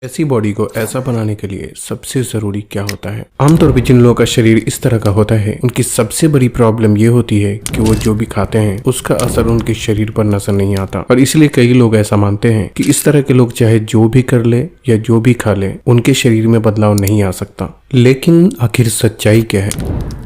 ऐसी बॉडी को ऐसा बनाने के लिए सबसे जरूरी क्या होता है? आमतौर पर जिन लोगों का शरीर इस तरह का होता है उनकी सबसे बड़ी प्रॉब्लम ये होती है कि वो जो भी खाते हैं उसका असर उनके शरीर पर नजर नहीं आता, और इसलिए कई लोग ऐसा मानते हैं कि इस तरह के लोग चाहे जो भी कर ले या जो भी खा ले उनके शरीर में बदलाव नहीं आ सकता। लेकिन आखिर सच्चाई क्या है?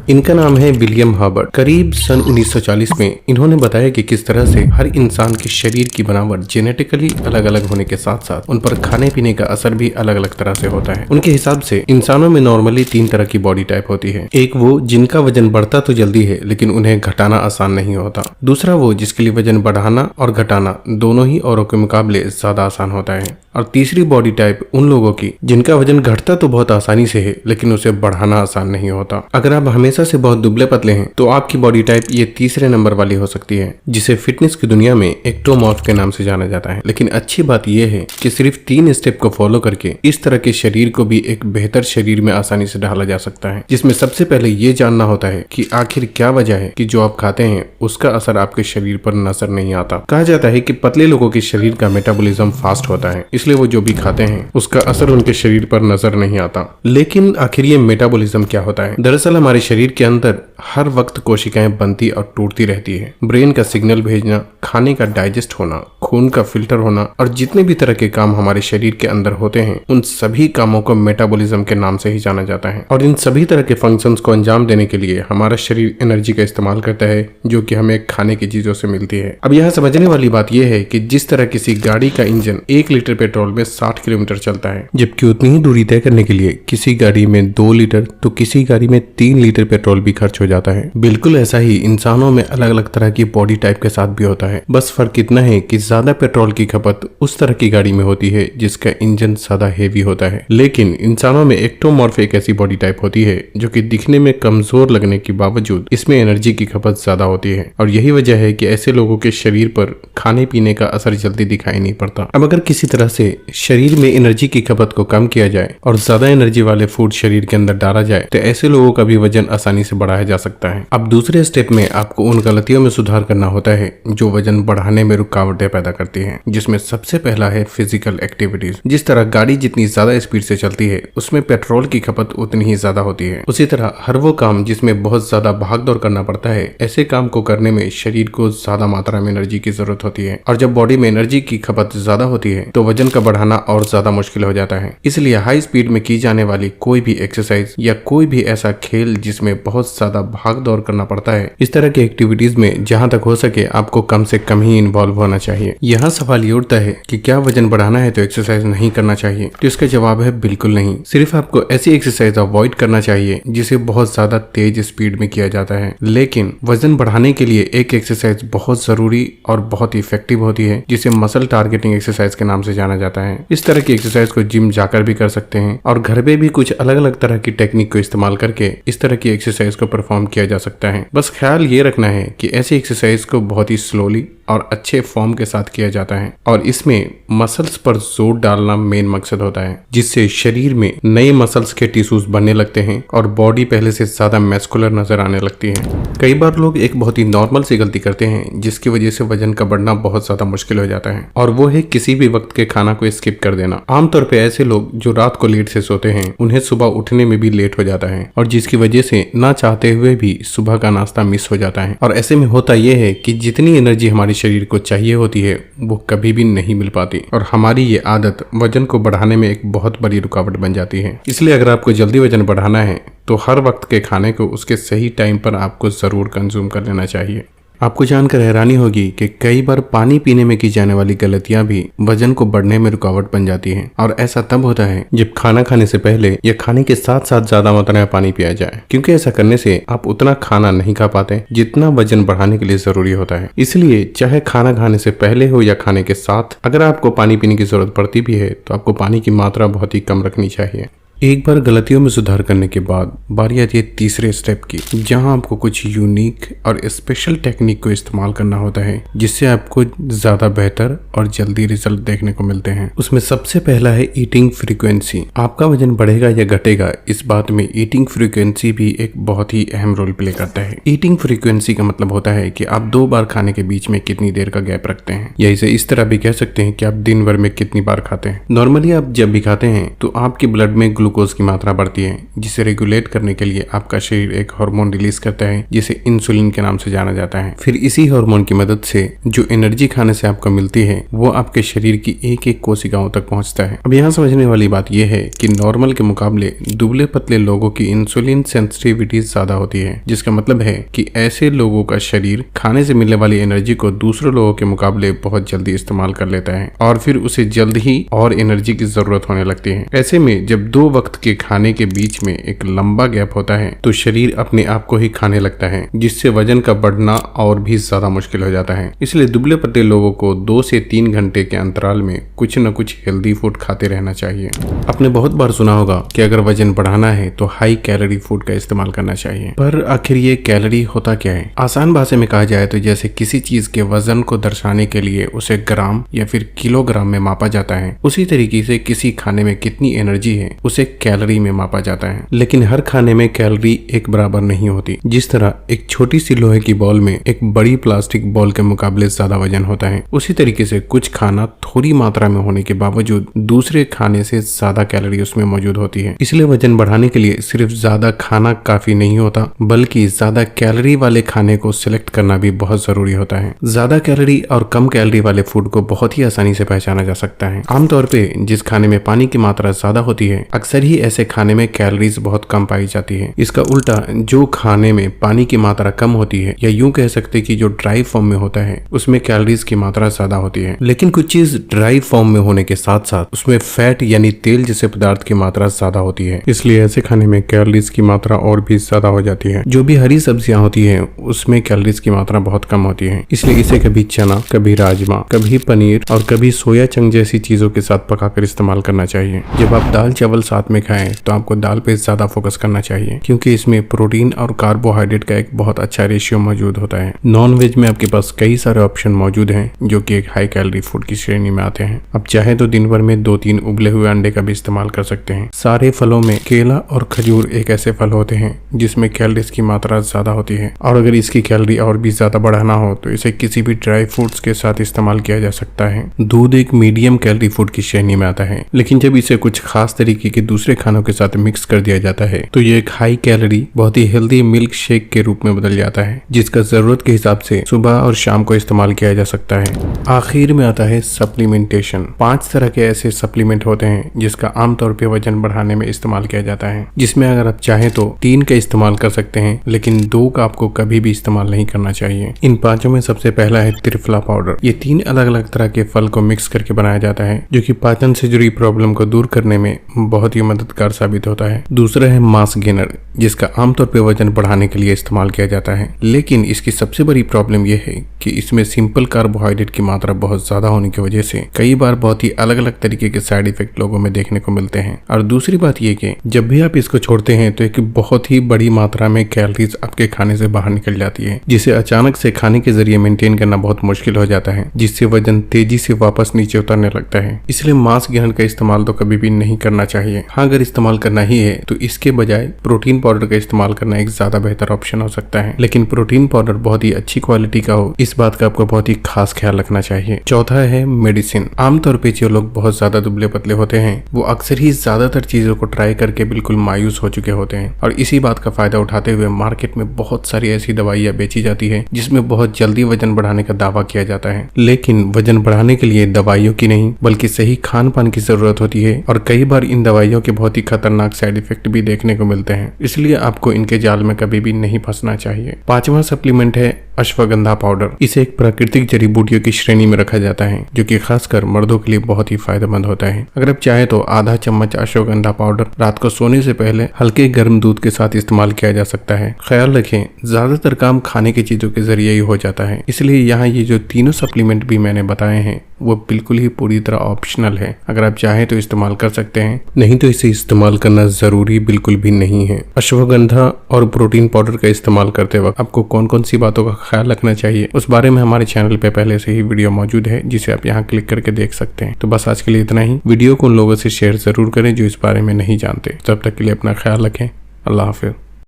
इनका नाम है विलियम हर्बर्ट। करीब सन 1940 में इन्होंने बताया कि किस तरह से हर इंसान के शरीर की बनावट जेनेटिकली अलग अलग होने के साथ साथ उन पर खाने पीने का असर भी अलग अलग तरह से होता है। उनके हिसाब से इंसानों में नॉर्मली 3 तरह की बॉडी टाइप होती है। एक वो जिनका वजन बढ़ता तो जल्दी है लेकिन उन्हें घटाना आसान नहीं होता। दूसरा वो जिसके लिए वजन बढ़ाना और घटाना दोनों ही औरों के मुकाबले ज्यादा आसान होता है। और तीसरी बॉडी टाइप उन लोगों की जिनका वजन घटता तो बहुत आसानी से है लेकिन उसे बढ़ाना आसान नहीं होता। अगर आप हमेशा से बहुत दुबले पतले हैं तो आपकी बॉडी टाइप ये तीसरे नंबर वाली हो सकती है, जिसे फिटनेस की दुनिया में एक्टोमॉर्फ के नाम से जाना जाता है। लेकिन अच्छी बात यह है कि सिर्फ 3 स्टेप को फॉलो करके इस तरह के शरीर को भी एक बेहतर शरीर में आसानी से ढाला जा सकता है, जिसमें सबसे पहले ये जानना होता है कि आखिर क्या वजह है कि जो आप खाते हैं उसका असर आपके शरीर पर नजर नहीं आता। कहा जाता है कि पतले लोगों के शरीर का मेटाबॉलिज्म फास्ट होता है, इसलिए वो जो भी खाते हैं उसका असर उनके शरीर पर नजर नहीं आता। लेकिन आखिर ये मेटाबॉलिज्म क्या होता है? दरअसल हमारे शरीर के अंदर हर वक्त कोशिकाएं बनती और टूटती रहती है। ब्रेन का सिग्नल भेजना, खाने का डाइजेस्ट होना, खून का फिल्टर होना और जितने भी तरह के काम हमारे शरीर के अंदर होते हैं उन सभी कामों को मेटाबॉलिज्म के नाम से ही जाना जाता है। और इन सभी तरह के फंक्शंस को अंजाम देने के लिए हमारा शरीर एनर्जी का इस्तेमाल करता है जो कि हमें खाने की चीजों से मिलती है। अब यहाँ समझने वाली बात यह है कि जिस तरह किसी गाड़ी का इंजन 1 लीटर पेट्रोल में 60 किलोमीटर चलता है, जबकि उतनी ही दूरी तय करने के लिए किसी गाड़ी में 2 लीटर तो किसी गाड़ी में 3 लीटर पेट्रोल भी खर्च हो जाता है। बिल्कुल ऐसा ही इंसानों में अलग अलग तरह की बॉडी टाइप के साथ भी होता है। बस फर्क इतना है कि ज्यादा पेट्रोल की खपत उस तरह की गाड़ी में होती है जिसका इंजन ज्यादा हेवी होता है। लेकिन इंसानों में एक्टोमॉर्फ एक ऐसी बॉडी टाइप होती है जो कि दिखने में कमजोर लगने के बावजूद इसमें एनर्जी की खपत ज्यादा होती है, और यही वजह है कि ऐसे लोगों के शरीर पर खाने पीने का असर जल्दी दिखाई नहीं पड़ता। अब अगर किसी तरह से शरीर में एनर्जी की खपत को कम किया जाए और ज्यादा एनर्जी वाले फूड शरीर के अंदर डाला जाए तो ऐसे लोगों का भी वजन आसानी से बढ़ाया जा सकता है। अब दूसरे स्टेप में आपको उन गलतियों में सुधार करना होता है जो वजन बढ़ाने में रुकावटें पैदा करती हैं, जिसमें सबसे पहला है फिजिकल एक्टिविटीज। जिस तरह गाड़ी जितनी ज्यादा स्पीड से चलती है उसमें पेट्रोल की खपत उतनी ही ज्यादा होती है, उसी तरह हर वो काम जिसमें बहुत ज्यादा भाग दौड़ करना पड़ता है, ऐसे काम को करने में शरीर को ज्यादा मात्रा में एनर्जी की जरूरत होती है। और जब बॉडी में एनर्जी की खपत ज्यादा होती है तो वजन का बढ़ाना और ज्यादा मुश्किल हो जाता है। इसलिए हाई स्पीड में की जाने वाली कोई भी एक्सरसाइज या कोई भी ऐसा खेल जिसमें बहुत ज्यादा भाग दौड़ करना पड़ता है, इस तरह की एक्टिविटीज में जहां तक हो सके आपको कम से कम ही इन्वॉल्व होना चाहिए। यहाँ सवाल ये उठता है कि क्या वजन बढ़ाना है तो एक्सरसाइज नहीं करना चाहिए? तो इसका जवाब है बिल्कुल नहीं। सिर्फ आपको ऐसी एक्सरसाइज अवॉइड करना चाहिए जिसे बहुत ज्यादा तेज स्पीड में किया जाता है। लेकिन वजन बढ़ाने के लिए एक एक्सरसाइज बहुत जरूरी और बहुत इफेक्टिव होती है जिसे मसल टारगेटिंग एक्सरसाइज के नाम से जाना जाता है। इस तरह की एक्सरसाइज को जिम जाकर भी कर सकते हैं और घर पे भी कुछ अलग अलग तरह की टेक्निक को इस्तेमाल करके इस तरह की एक्सरसाइज को परफॉर्म किया जा सकता है। बस ख्याल ये रखना है कि ऐसी एक्सरसाइज को बहुत ही स्लोली और अच्छे फॉर्म के साथ किया जाता है, और इसमें मसल्स पर जोर डालना मेन मकसद होता है, जिससे शरीर में नए मसल्स के टिश्यूज बनने लगते हैं और बॉडी पहले से ज्यादा मैस्कुलर नजर आने लगती है। कई बार लोग एक बहुत ही नॉर्मल सी गलती करते हैं जिसकी वजह से वजन का बढ़ना बहुत ज्यादा मुश्किल हो जाता है, और वो है किसी भी वक्त के खाना को स्किप कर देना। आमतौर पर ऐसे लोग जो रात को लेट से सोते हैं उन्हें सुबह उठने में भी लेट हो जाता है, और जिसकी वजह से ना चाहते हुए भी सुबह का नाश्ता मिस हो जाता है। और ऐसे में होता यह है कि जितनी एनर्जी हमारी शरीर को चाहिए होती है वो कभी भी नहीं मिल पाती, और हमारी ये आदत वजन को बढ़ाने में एक बहुत बड़ी रुकावट बन जाती है। इसलिए अगर आपको जल्दी वजन बढ़ाना है तो हर वक्त के खाने को उसके सही टाइम पर आपको जरूर कंज्यूम कर लेना चाहिए। आपको जानकर हैरानी होगी कि कई बार पानी पीने में की जाने वाली गलतियां भी वजन को बढ़ने में रुकावट बन जाती हैं, और ऐसा तब होता है जब खाना खाने से पहले या खाने के साथ साथ ज्यादा मात्रा में पानी पिया जाए, क्योंकि ऐसा करने से आप उतना खाना नहीं खा पाते जितना वजन बढ़ाने के लिए जरूरी होता है। इसलिए चाहे खाना खाने से पहले हो या खाने के साथ, अगर आपको पानी पीने की जरूरत पड़ती भी है तो आपको पानी की मात्रा बहुत ही कम रखनी चाहिए। एक बार गलतियों में सुधार करने के बाद बारी आती है तीसरे स्टेप की, जहां आपको कुछ यूनिक और स्पेशल टेक्निक को इस्तेमाल करना होता है जिससे आपको ज्यादा बेहतर और जल्दी रिजल्ट देखने को मिलते हैं। उसमें सबसे पहला है ईटिंग फ्रीक्वेंसी। आपका वजन बढ़ेगा या घटेगा, इस बात में ईटिंग फ्रीक्वेंसी भी एक बहुत ही अहम रोल प्ले करता है। ईटिंग फ्रीक्वेंसी का मतलब होता है कि आप 2 बार खाने के बीच में कितनी देर का गैप रखते हैं, या इसे इस तरह भी कह सकते हैं कि आप दिन भर में कितनी बार खाते हैं। नॉर्मली आप जब भी खाते हैं तो आपके ब्लड में ग्लूकोज की मात्रा बढ़ती है, जिसे रेगुलेट करने के लिए आपका शरीर एक हार्मोन रिलीज करता है जिसे इंसुलिन के नाम से जाना जाता है। फिर इसी हार्मोन की मदद से जो एनर्जी खाने से आपको मिलती है वो आपके शरीर की एक एक कोशिकाओं तक पहुंचता है। अब यहाँ समझने वाली बात यह है कि नॉर्मल के मुकाबले दुबले पतले लोगों की इंसुलिन सेंसिटिविटी ज्यादा होती है, जिसका मतलब है कि ऐसे लोगों का शरीर खाने से मिलने वाली एनर्जी को दूसरे लोगों के मुकाबले बहुत जल्दी इस्तेमाल कर लेता है और फिर उसे जल्द ही और एनर्जी की जरूरत होने लगती है। ऐसे में जब 2 वक्त के खाने के बीच में एक लंबा गैप होता है तो शरीर अपने आप को ही खाने लगता है, जिससे वजन का बढ़ना और भी ज्यादा मुश्किल हो जाता है। इसलिए दुबले पतले लोगों को 2 से 3 घंटे के अंतराल में कुछ न कुछ हेल्दी फूड खाते रहना चाहिए। आपने बहुत बार सुना होगा कि अगर वजन बढ़ाना है तो हाई कैलोरी फूड का इस्तेमाल करना चाहिए, पर आखिर ये कैलोरी होता क्या है? आसान भाषा में कहा जाए तो जैसे किसी चीज के वजन को दर्शाने के लिए उसे ग्राम या फिर किलोग्राम में मापा जाता है, उसी तरीके से किसी खाने में कितनी एनर्जी है उसे कैलोरी में मापा जाता है। लेकिन हर खाने में कैलोरी एक बराबर नहीं होती। जिस तरह एक छोटी सी लोहे की बॉल में एक बड़ी प्लास्टिक बॉल के मुकाबले ज्यादा वजन होता है, उसी तरीके से कुछ खाना थोड़ी मात्रा में होने के बावजूद दूसरे खाने से ज्यादा कैलोरी उसमें मौजूद होती है। इसलिए वजन बढ़ाने के लिए सिर्फ ज्यादा खाना काफी नहीं होता, बल्कि ज्यादा कैलोरी वाले खाने को सिलेक्ट करना भी बहुत जरूरी होता है। ज्यादा कैलोरी और कम कैलोरी वाले फूड को बहुत ही आसानी से पहचाना जा सकता है। आमतौर पे जिस खाने में पानी की मात्रा ज्यादा होती है, अक्सर ही ऐसे खाने में कैलोरीज बहुत कम पाई जाती है। इसका उल्टा जो खाने में पानी की मात्रा कम होती है, या यूं कह सकते कि जो ड्राई फॉर्म में होता है, उसमें कैलोरीज की मात्रा ज्यादा होती है। लेकिन कुछ चीज ड्राई फॉर्म में होने के साथ साथ उसमें फैट यानी तेल जैसे पदार्थ की मात्रा ज्यादा होती है, इसलिए ऐसे खाने में कैलोरीज की मात्रा और भी ज्यादा हो जाती है। जो भी हरी सब्जियां होती है उसमें कैलोरीज की मात्रा बहुत कम होती है, इसलिए इसे कभी चना, कभी राजमा, कभी पनीर और कभी सोया चंक जैसी चीजों के साथ पकाकर इस्तेमाल करना चाहिए। जब आप दाल चावल साथ में खाएं तो आपको दाल पे ज्यादा फोकस करना चाहिए, क्योंकि इसमें प्रोटीन और कार्बोहाइड्रेट का एक बहुत अच्छा रेशियो मौजूद होता है। नॉन वेज में आपके पास कई सारे ऑप्शन मौजूद हैं जो कि एक हाई कैलोरी फूड की श्रेणी में आते हैं। आप चाहे तो दिन भर में 2-3 उबले हुए अंडे का भी इस्तेमाल कर सकते हैं। सारे फलों में केला और खजूर एक ऐसे फल होते हैं जिसमें कैलोरीज की मात्रा ज्यादा होती है, और अगर इसकी कैलोरी और भी ज्यादा बढ़ाना हो तो इसे किसी भी ड्राई फ्रूट्स के साथ इस्तेमाल किया जा सकता है। दूध एक मीडियम कैलोरी फूड की श्रेणी में आता है, लेकिन जब इसे कुछ खास तरीके के दूसरे खानों के साथ मिक्स कर दिया जाता है तो ये एक हाई कैलोरी बहुत ही हेल्दी मिल्क शेक के रूप में बदल जाता है, जिसका जरूरत के हिसाब से सुबह और शाम को इस्तेमाल किया जा सकता है। आखिर में आता है सप्लीमेंटेशन। 5 तरह के ऐसे सप्लीमेंट होते हैं जिसका आमतौर पे वजन बढ़ाने में इस्तेमाल किया जाता है, जिसमें अगर आप चाहें तो 3 का इस्तेमाल कर सकते हैं, लेकिन 2 का आपको कभी भी इस्तेमाल नहीं करना चाहिए। इन 5 में सबसे पहला है त्रिफला पाउडर। ये 3 अलग अलग तरह के फल को मिक्स करके बनाया जाता है, जो कि पाचन से जुड़ी प्रॉब्लम को दूर करने में बहुत ही मददगार साबित होता है। दूसरा है मास गेनर, जिसका आमतौर पर वजन बढ़ाने के लिए इस्तेमाल किया जाता है, लेकिन इसकी सबसे बड़ी प्रॉब्लम यह है कि इसमें सिंपल कार्बोहाइड्रेट की मात्रा बहुत ज्यादा होने की वजह से कई बार बहुत ही अलग अलग तरीके के साइड इफेक्ट लोगों में देखने को मिलते हैं। और दूसरी बात यह कि जब भी आप इसको छोड़ते हैं तो एक बहुत ही बड़ी मात्रा में कैलोरीज आपके खाने से बाहर निकल जाती है, जिसे अचानक से खाने के जरिए मेंटेन करना बहुत मुश्किल हो जाता है, जिससे वजन तेजी से वापस नीचे उतरने लगता है। इसलिए मांस गेनर का इस्तेमाल तो कभी भी नहीं करना चाहिए। हाँ, अगर इस्तेमाल करना ही है तो इसके बजाय प्रोटीन पाउडर का इस्तेमाल करना एक ज्यादा बेहतर ऑप्शन हो सकता है, लेकिन प्रोटीन पाउडर बहुत ही अच्छी क्वालिटी का हो, इस बात का आपको बहुत ही खास ख्याल रखना चाहिए। चौथा है मेडिसिन। आमतौर पे जो लोग बहुत ज्यादा दुबले पतले होते हैं वो अक्सर ही ज्यादातर चीजों को ट्राई करके बिल्कुल मायूस हो चुके होते हैं, और इसी बात का फायदा उठाते हुए मार्केट में बहुत सारी ऐसी दवाइयां बेची जाती है जिसमें बहुत जल्दी वजन बढ़ाने का दावा किया जाता है। लेकिन वजन बढ़ाने के लिए दवाइयों की नहीं बल्कि सही खान पान की जरूरत होती है, और कई बार इन दवाइयों के बहुत ही खतरनाक साइड इफेक्ट भी देखने को मिलते हैं, इसलिए आपको इनके जाल में कभी भी नहीं फंसना चाहिए। 5वां सप्लीमेंट है अश्वगंधा पाउडर। इसे एक प्राकृतिक जड़ी बूटियों की श्रेणी में रखा जाता है, जो कि खासकर मर्दों के लिए बहुत ही फायदेमंद होता है। अगर आप चाहें तो आधा चम्मच अश्वगंधा पाउडर रात को सोने से पहले हल्के गर्म दूध के साथ इस्तेमाल किया जा सकता है। ख्याल रखें, ज्यादातर काम खाने की चीजों के जरिए ही हो जाता है, इसलिए यहाँ ये जो तीनों सप्लीमेंट भी मैंने बताए हैं वो बिल्कुल ही पूरी तरह ऑप्शनल है। अगर आप चाहें तो इस्तेमाल कर सकते हैं, नहीं तो इसे इस्तेमाल करना जरूरी बिल्कुल भी नहीं है। अश्वगंधा और प्रोटीन पाउडर का इस्तेमाल करते वक्त आपको कौन कौन सी बातों का ख्याल रखना चाहिए, उस बारे में हमारे चैनल पे पहले से ही वीडियो मौजूद है, जिसे आप यहाँ क्लिक करके देख सकते हैं। तो बस आज के लिए इतना ही। वीडियो को उन लोगों से शेयर जरूर करें जो इस बारे में नहीं जानते। तब तक के लिए अपना ख्याल रखें। अल्लाह हाफिज।